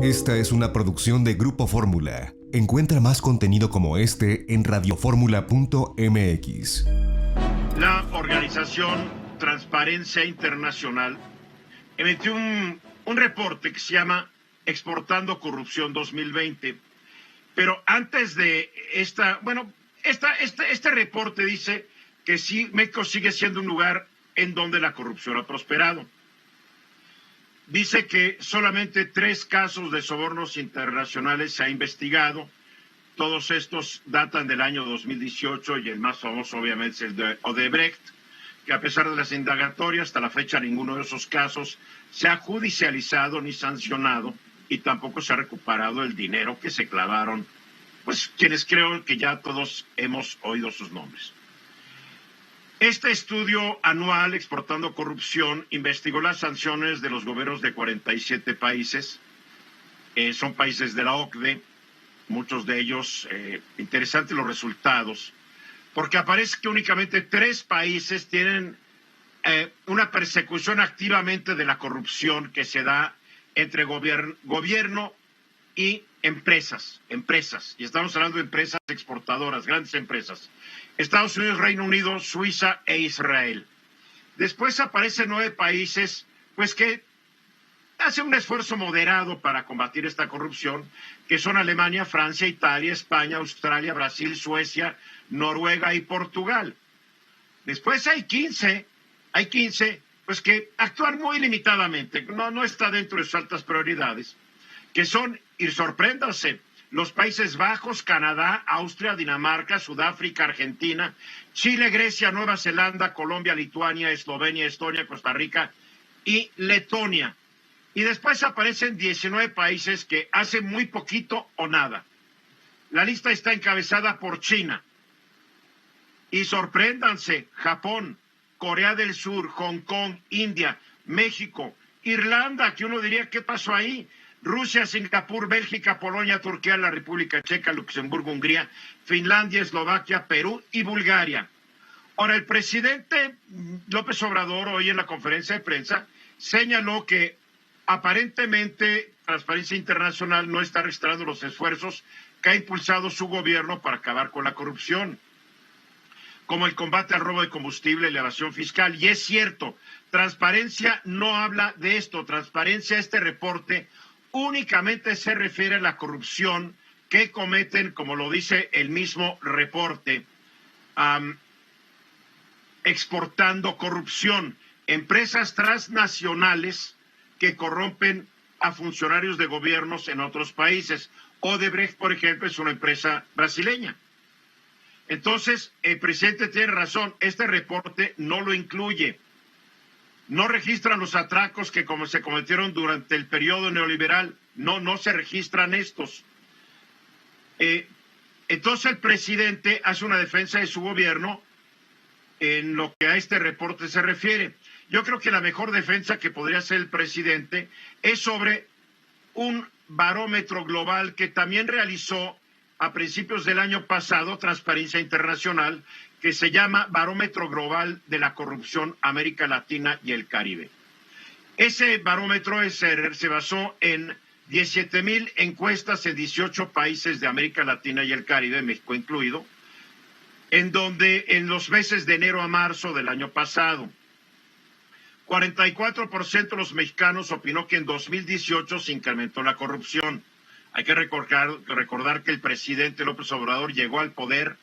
Esta es una producción de Grupo Fórmula. Encuentra más contenido como este en radioformula.mx. La organización Transparencia Internacional emitió un reporte que se llama Exportando Corrupción 2020. Pero antes de este reporte dice que sí, México sigue siendo un lugar en donde la corrupción ha prosperado. Dice que solamente 3 casos de sobornos internacionales se ha investigado. Todos estos datan del año 2018 y el más famoso obviamente es el de Odebrecht, que a pesar de las indagatorias, hasta la fecha ninguno de esos casos se ha judicializado ni sancionado y tampoco se ha recuperado el dinero que se clavaron, pues quienes creo que ya todos hemos oído sus nombres. Este estudio anual, Exportando Corrupción, investigó las sanciones de los gobiernos de 47 países. Son países de la OCDE, muchos de ellos, interesantes los resultados, porque aparece que únicamente 3 países tienen una persecución activamente de la corrupción que se da entre gobierno y empresas, y estamos hablando de empresas exportadoras, grandes empresas. Estados Unidos, Reino Unido, Suiza e Israel. Después aparecen 9 países, pues que hacen un esfuerzo moderado para combatir esta corrupción, que son Alemania, Francia, Italia, España, Australia, Brasil, Suecia, Noruega y Portugal. Después hay 15, pues que actúan muy limitadamente, no está dentro de sus altas prioridades, que son, y sorpréndanse, los Países Bajos, Canadá, Austria, Dinamarca, Sudáfrica, Argentina, Chile, Grecia, Nueva Zelanda, Colombia, Lituania, Eslovenia, Estonia, Costa Rica y Letonia. Y después aparecen 19 países que hacen muy poquito o nada. La lista está encabezada por China. Y sorpréndanse, Japón, Corea del Sur, Hong Kong, India, México, Irlanda, que uno diría, ¿qué pasó ahí? Rusia, Singapur, Bélgica, Polonia, Turquía, la República Checa, Luxemburgo, Hungría, Finlandia, Eslovaquia, Perú y Bulgaria. Ahora, el presidente López Obrador hoy en la conferencia de prensa señaló que aparentemente Transparencia Internacional no está registrando los esfuerzos que ha impulsado su gobierno para acabar con la corrupción, como el combate al robo de combustible y la evasión fiscal. Y es cierto, Transparencia no habla de esto. Transparencia, este reporte, únicamente se refiere a la corrupción que cometen, como lo dice el mismo reporte, exportando corrupción, empresas transnacionales que corrompen a funcionarios de gobiernos en otros países. Odebrecht, por ejemplo, es una empresa brasileña. Entonces, el presidente tiene razón, este reporte no lo incluye. No registran los atracos que como se cometieron durante el periodo neoliberal. No se registran estos. Entonces el presidente hace una defensa de su gobierno en lo que a este reporte se refiere. Yo creo que la mejor defensa que podría hacer el presidente es sobre un barómetro global que también realizó a principios del año pasado Transparencia Internacional, que se llama Barómetro Global de la Corrupción América Latina y el Caribe. Ese barómetro se basó en 17,000 encuestas en 18 países de América Latina y el Caribe, México incluido, en donde en los meses de enero a marzo del año pasado, 44% de los mexicanos opinó que en 2018 se incrementó la corrupción. Hay que recordar que el presidente López Obrador llegó al poder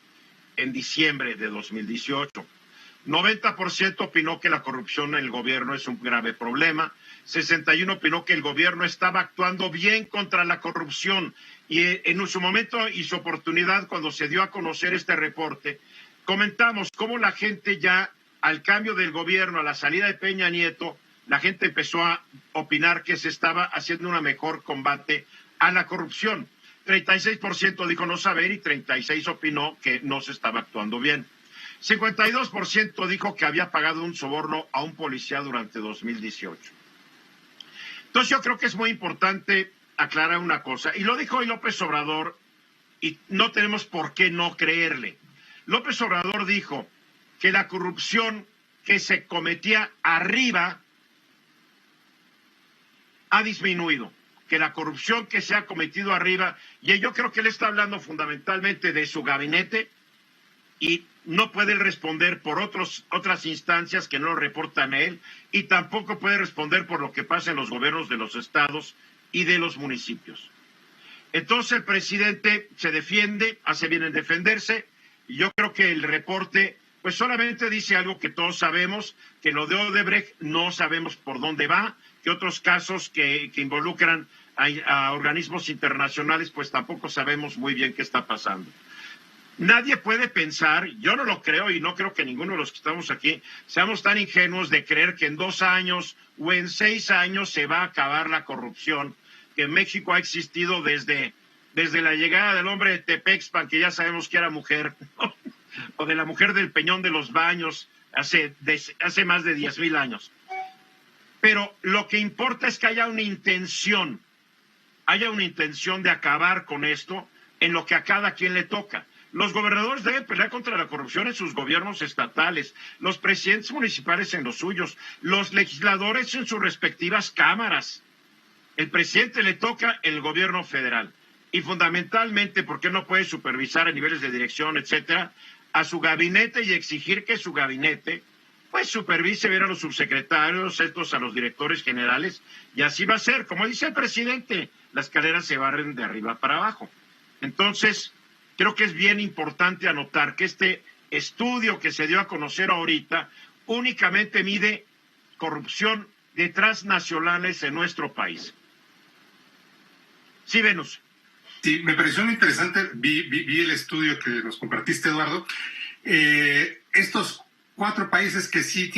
en diciembre de 2018. 90% opinó que la corrupción en el gobierno es un grave problema. 61% opinó que el gobierno estaba actuando bien contra la corrupción. Y en su momento y su oportunidad, cuando se dio a conocer este reporte, comentamos cómo la gente ya, al cambio del gobierno, a la salida de Peña Nieto, la gente empezó a opinar que se estaba haciendo un mejor combate a la corrupción. 36% dijo no saber y 36% opinó que no se estaba actuando bien. 52% dijo que había pagado un soborno a un policía durante 2018. Entonces yo creo que es muy importante aclarar una cosa, y lo dijo hoy López Obrador, y no tenemos por qué no creerle. López Obrador dijo que la corrupción que se cometía arriba ha disminuido, que la corrupción que se ha cometido arriba, y yo creo que él está hablando fundamentalmente de su gabinete, y no puede responder por otras instancias que no lo reportan a él, y tampoco puede responder por lo que pasa en los gobiernos de los estados y de los municipios. Entonces el presidente se defiende, hace bien en defenderse, y yo creo que el reporte pues solamente dice algo que todos sabemos, que lo de Odebrecht no sabemos por dónde va, que otros casos que involucran a organismos internacionales pues tampoco sabemos muy bien qué está pasando. Nadie puede pensar, yo no lo creo y no creo que ninguno de los que estamos aquí seamos tan ingenuos de creer que en 2 años o en 6 años se va a acabar la corrupción que en México ha existido desde la llegada del hombre de Tepexpan, que ya sabemos que era mujer, ¿no? O de la mujer del Peñón de los Baños hace más de 10,000 años. Pero lo que importa es que haya una intención de acabar con esto en lo que a cada quien le toca. Los gobernadores deben pelear contra la corrupción en sus gobiernos estatales, los presidentes municipales en los suyos, los legisladores en sus respectivas cámaras. El presidente le toca el gobierno federal. Y fundamentalmente, porque no puede supervisar a niveles de dirección, etcétera, a su gabinete y exigir que su gabinete pues supervise, ver a los subsecretarios, a los directores generales, y así va a ser. Como dice el presidente, las escaleras se barren de arriba para abajo. Entonces, creo que es bien importante anotar que este estudio que se dio a conocer ahorita únicamente mide corrupción de transnacionales en nuestro país. Sí, Venus. Sí, me pareció muy interesante, vi el estudio que nos compartiste, Eduardo. Estos 4 países que sí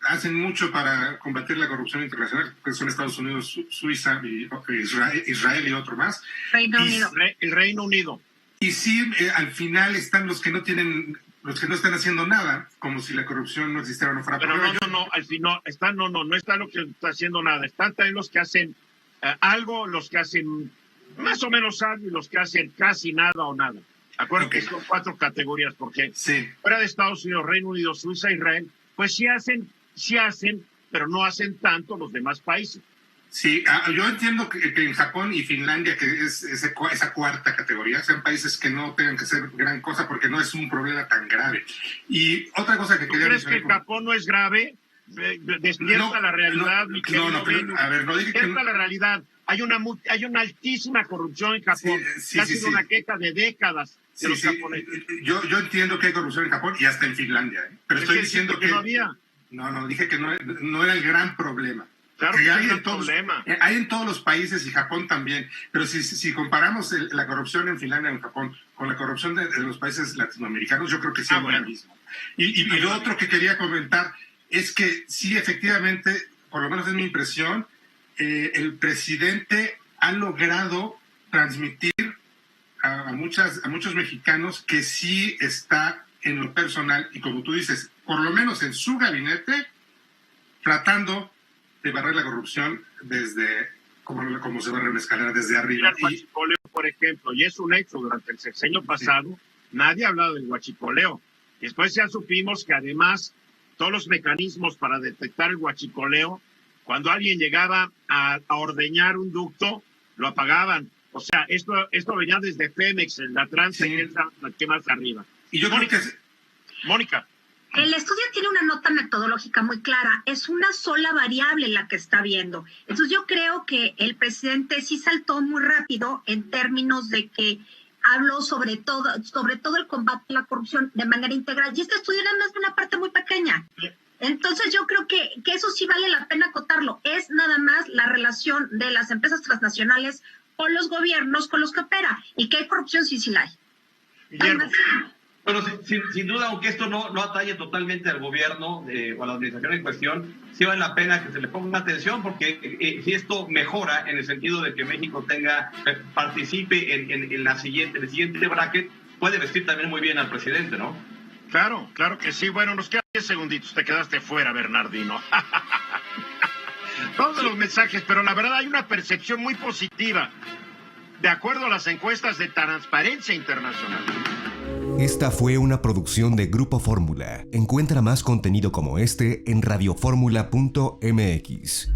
hacen mucho para combatir la corrupción internacional, que son Estados Unidos, Suiza, y Israel y otro más. El Reino Unido. Y sí, al final están los que no están haciendo nada, como si la corrupción no existiera o no fuera. Pero no, al final no está lo que está haciendo nada. Están también los que hacen algo, los que hacen más o menos algo y los que hacen casi nada o nada. Acuérdense que son 4 categorías, porque fuera de Estados Unidos, Reino Unido, Suiza, Israel, pues sí hacen, pero no hacen tanto los demás países. Sí, yo entiendo que en Japón y Finlandia, que es esa 4ª categoría, sean países que no tengan que hacer gran cosa porque no es un problema tan grave. Y otra cosa que quería mencionar... ¿Crees que Japón no es grave? Despierta la realidad. Despierta la realidad. Hay una altísima corrupción en Japón. Ha sido una queja de décadas de los japoneses. Yo entiendo que hay corrupción en Japón y hasta en Finlandia. Pero estoy diciendo que no había. No, dije que no era el gran problema. Claro que hay en problema. Hay en todos los países y Japón también. Pero si comparamos la corrupción en Finlandia y en Japón con la corrupción de los países latinoamericanos, yo creo que sí es lo mismo. Y lo otro que quería comentar es que sí, efectivamente, por lo menos es mi impresión, el presidente ha logrado transmitir a muchos mexicanos que sí está en lo personal y, como tú dices, por lo menos en su gabinete, tratando de barrer la corrupción desde como se barre una escalera desde arriba. El huachicoleo, por ejemplo, y es un hecho, durante el sexenio pasado, nadie ha hablado del huachicoleo. Después ya supimos que además todos los mecanismos para detectar el huachicoleo, cuando alguien llegaba a ordeñar un ducto, lo apagaban. O sea, esto venía desde Pemex, la trance, que es la que más arriba. Y yo creo que Mónica. El estudio tiene una nota metodológica muy clara. Es una sola variable la que está viendo. Entonces yo creo que el presidente sí saltó muy rápido en términos de que habló sobre todo el combate a la corrupción de manera integral. Y este estudio nada más es una parte muy pequeña. Entonces yo creo que eso sí vale la pena acotarlo. Es nada más la relación de las empresas transnacionales con los gobiernos con los que opera. Y que hay corrupción, sí la hay. Guillermo. Bueno, sin duda, aunque esto no atañe totalmente al gobierno o a la administración en cuestión, sí vale la pena que se le ponga atención, porque si esto mejora en el sentido de que México participe en el siguiente bracket, puede vestir también muy bien al presidente, ¿no? Claro que sí. Bueno, nos quedan 10 segunditos, te quedaste fuera, Bernardino. Todos los mensajes, pero la verdad hay una percepción muy positiva, de acuerdo a las encuestas de Transparencia Internacional. Esta fue una producción de Grupo Fórmula. Encuentra más contenido como este en radioformula.mx.